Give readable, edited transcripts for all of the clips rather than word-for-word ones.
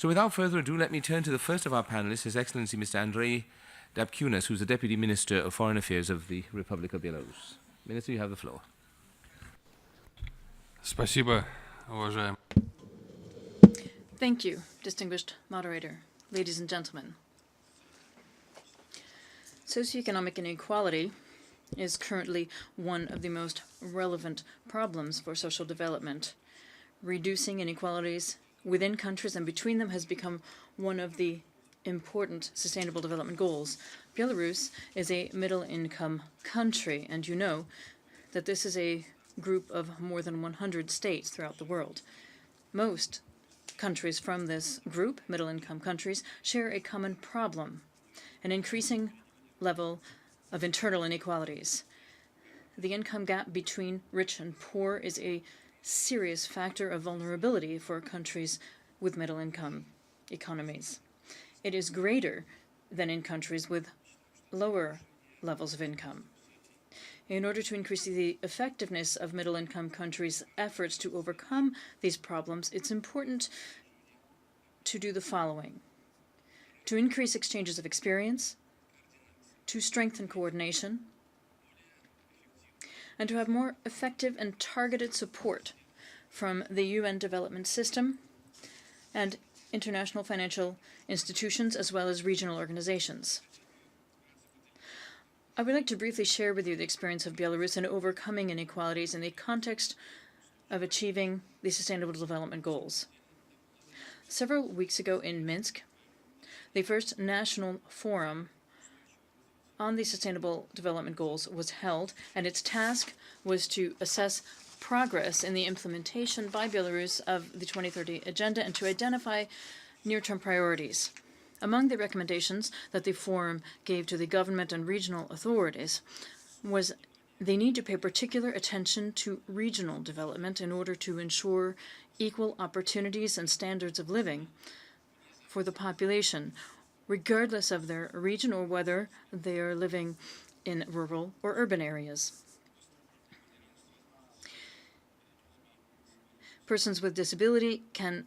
So without further ado, let me turn to the first of our panelists, His Excellency Mr. Andrei Dapkiunas, who's the Deputy Minister of Foreign Affairs of the Republic of Belarus. Minister, you have the floor. Спасибо, уважаемый. Thank you, distinguished moderator, ladies and gentlemen. Socioeconomic inequality is currently one of the most relevant problems for social development. Reducing inequalities within countries and between them has become one of the important sustainable development goals. Belarus is a middle-income country, and you know that this is a group of more than 100 states throughout the world. Most countries from this group, middle-income countries, share a common problem, an increasing level of internal inequalities. The income gap between rich and poor is a serious factor of vulnerability for countries with middle-income economies. It is greater than in countries with lower levels of income. In order to increase the effectiveness of middle-income countries' efforts to overcome these problems, it's important to do the following: to increase exchanges of experience, to strengthen coordination, and to have more effective and targeted support from the UN development system and international financial institutions, as well as regional organizations. I would like to briefly share with you the experience of Belarus in overcoming inequalities in the context of achieving the Sustainable Development Goals. Several weeks ago in Minsk, the first national forum on the Sustainable Development Goals was held, and its task was to assess progress in the implementation by Belarus of the 2030 Agenda and to identify near-term priorities. Among the recommendations that the forum gave to the government and regional authorities was the need to pay particular attention to regional development in order to ensure equal opportunities and standards of living for the population, regardless of their region or whether they are living in rural or urban areas. Persons with disability can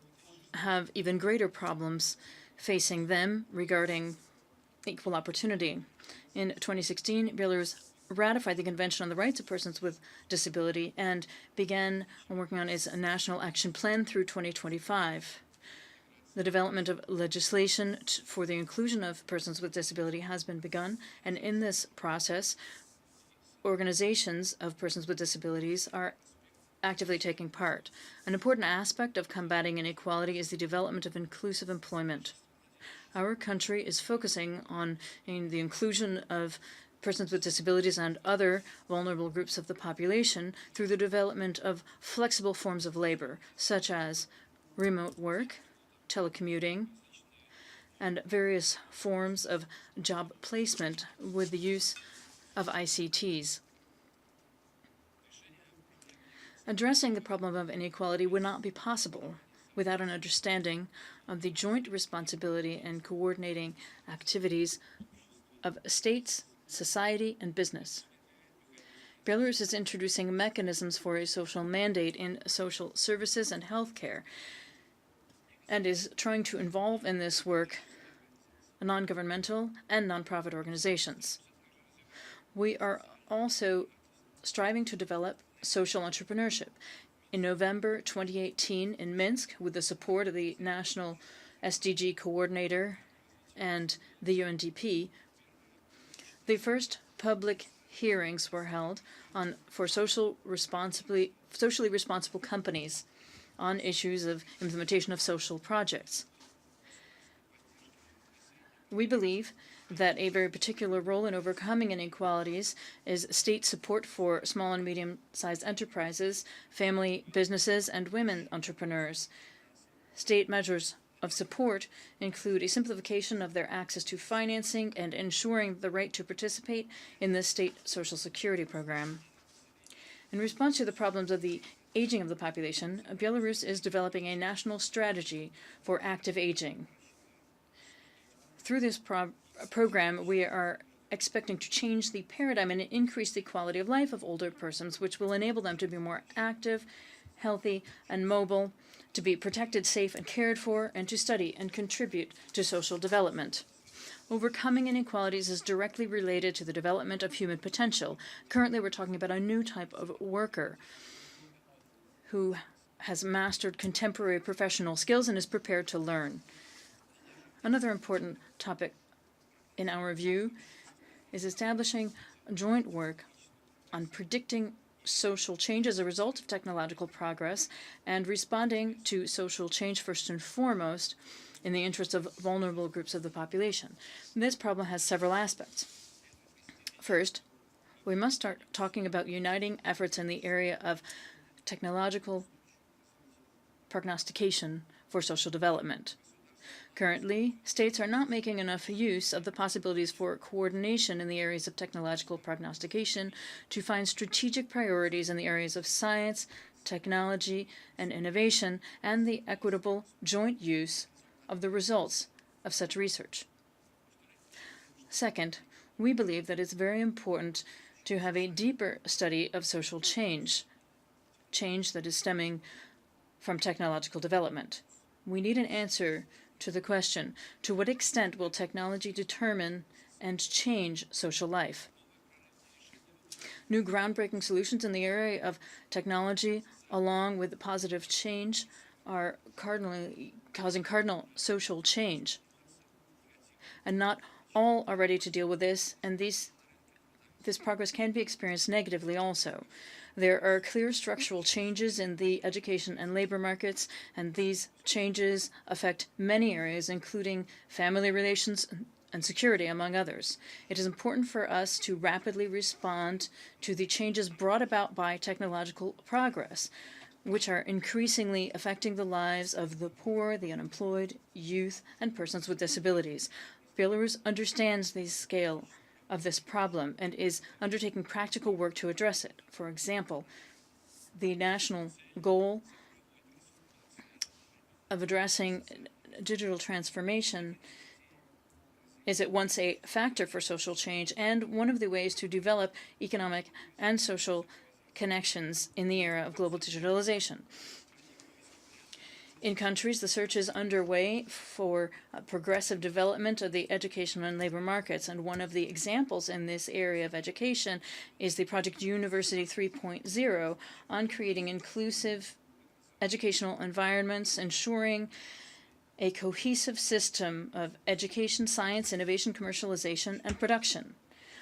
have even greater problems facing them regarding equal opportunity. In 2016, Belarus ratified the Convention on the Rights of Persons with Disability and began working on its National Action Plan through 2025. The development of legislation for the inclusion of persons with disability has been begun, and in this process, organizations of persons with disabilities are actively taking part. An important aspect of combating inequality is the development of inclusive employment. Our country is focusing on the inclusion of persons with disabilities and other vulnerable groups of the population through the development of flexible forms of labor, such as remote work, telecommuting, and various forms of job placement with the use of ICTs. Addressing the problem of inequality would not be possible without an understanding of the joint responsibility and coordinating activities of states, society, and business. Belarus is introducing mechanisms for a social mandate in social services and healthcare, and is trying to involve in this work non-governmental and non-profit organizations. We are also striving to develop social entrepreneurship. In November 2018 in Minsk, with the support of the National SDG Coordinator and the UNDP, the first public hearings were held for socially responsible companies on issues of implementation of social projects. We believe that a very particular role in overcoming inequalities is state support for small and medium-sized enterprises, family businesses, and women entrepreneurs. State measures of support include a simplification of their access to financing and ensuring the right to participate in the state social security program. In response to the problems of the aging of the population, Belarus is developing a national strategy for active aging. Through this program, we are expecting to change the paradigm and increase the quality of life of older persons, which will enable them to be more active, healthy, and mobile to be protected, safe, and cared for, and to study and contribute to social development. Overcoming inequalities is directly related to the development of human potential. Currently, we're talking about a new type of worker who has mastered contemporary professional skills and is prepared to learn. Another important topic, in our view, is establishing joint work on predicting social change as a result of technological progress and responding to social change first and foremost in the interest of vulnerable groups of the population. This problem has several aspects. First, we must start talking about uniting efforts in the area of technological prognostication for social development. Currently, states are not making enough use of the possibilities for coordination in the areas of technological prognostication to find strategic priorities in the areas of science, technology, and innovation, and the equitable joint use of the results of such research. Second, we believe that it's very important to have a deeper study of social change that is stemming from technological development. We need an answer to the question, to what extent will technology determine and change social life? New groundbreaking solutions in the area of technology, along with positive change, are causing cardinal social change. And not all are ready to deal with this, and this progress can be experienced negatively also. There are clear structural changes in the education and labor markets, and these changes affect many areas, including family relations and security, among others. It is important for us to rapidly respond to the changes brought about by technological progress, which are increasingly affecting the lives of the poor, the unemployed, youth, and persons with disabilities. Belarus understands the scale of this problem and is undertaking practical work to address it. For example, the national goal of addressing digital transformation is at once a factor for social change and one of the ways to develop economic and social connections in the era of global digitalization. In countries, the search is underway for progressive development of the educational and labor markets, and one of the examples in this area of education is the project University 3.0 on creating inclusive educational environments, ensuring a cohesive system of education, science, innovation, commercialization, and production.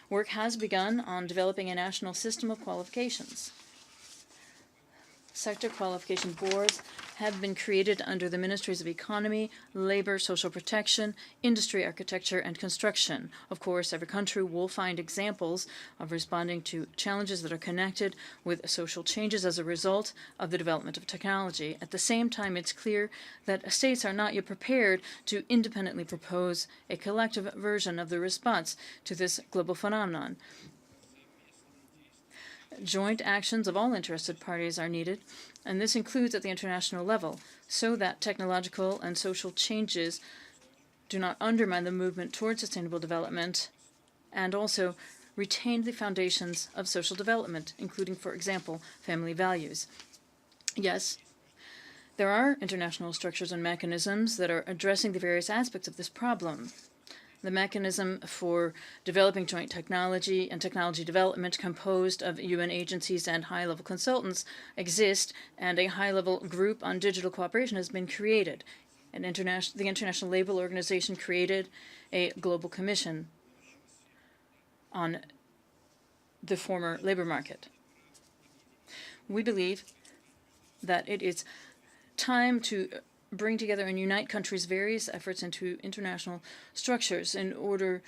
Work has begun on developing a national system of qualifications. Sector qualification boards have been created under the Ministries of Economy, Labor, Social Protection, Industry, Architecture, and Construction. Of course, every country will find examples of responding to challenges that are connected with social changes as a result of the development of technology. At the same time, it's clear that states are not yet prepared to independently propose a collective version of the response to this global phenomenon. Joint actions of all interested parties are needed, and this includes at the international level, so that technological and social changes do not undermine the movement towards sustainable development and also retain the foundations of social development, including, for example, family values. Yes, there are international structures and mechanisms that are addressing the various aspects of this problem. The mechanism for developing joint technology and technology development, composed of UN agencies and high-level consultants, exist, and a high-level group on digital cooperation has been created. The International Labour Organization created a global commission on the former labor market. We believe that it is time to bring together and unite countries' various efforts into international structures in order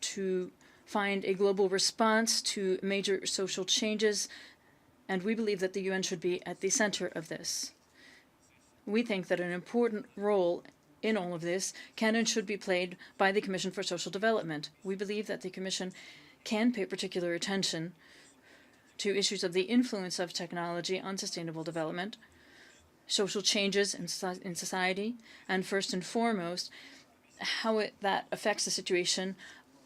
to find a global response to major social changes, and we believe that the UN should be at the center of this. We think that an important role in all of this can and should be played by the Commission for Social Development. We believe that the Commission can pay particular attention to issues of the influence of technology on sustainable development, social changes in society, and first and foremost, how that affects the situation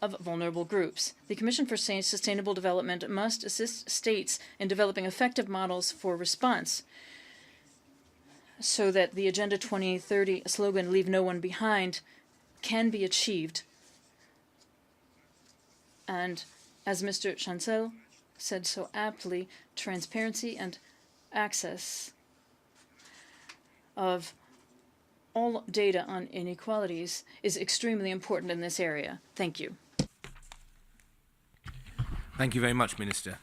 of vulnerable groups. The Commission for Sustainable Development must assist states in developing effective models for response so that the Agenda 2030 slogan, "Leave no one behind," can be achieved. And as Mr. Chancel said so aptly, transparency and access of all data on inequalities is extremely important in this area. Thank you. Thank you very much, Minister.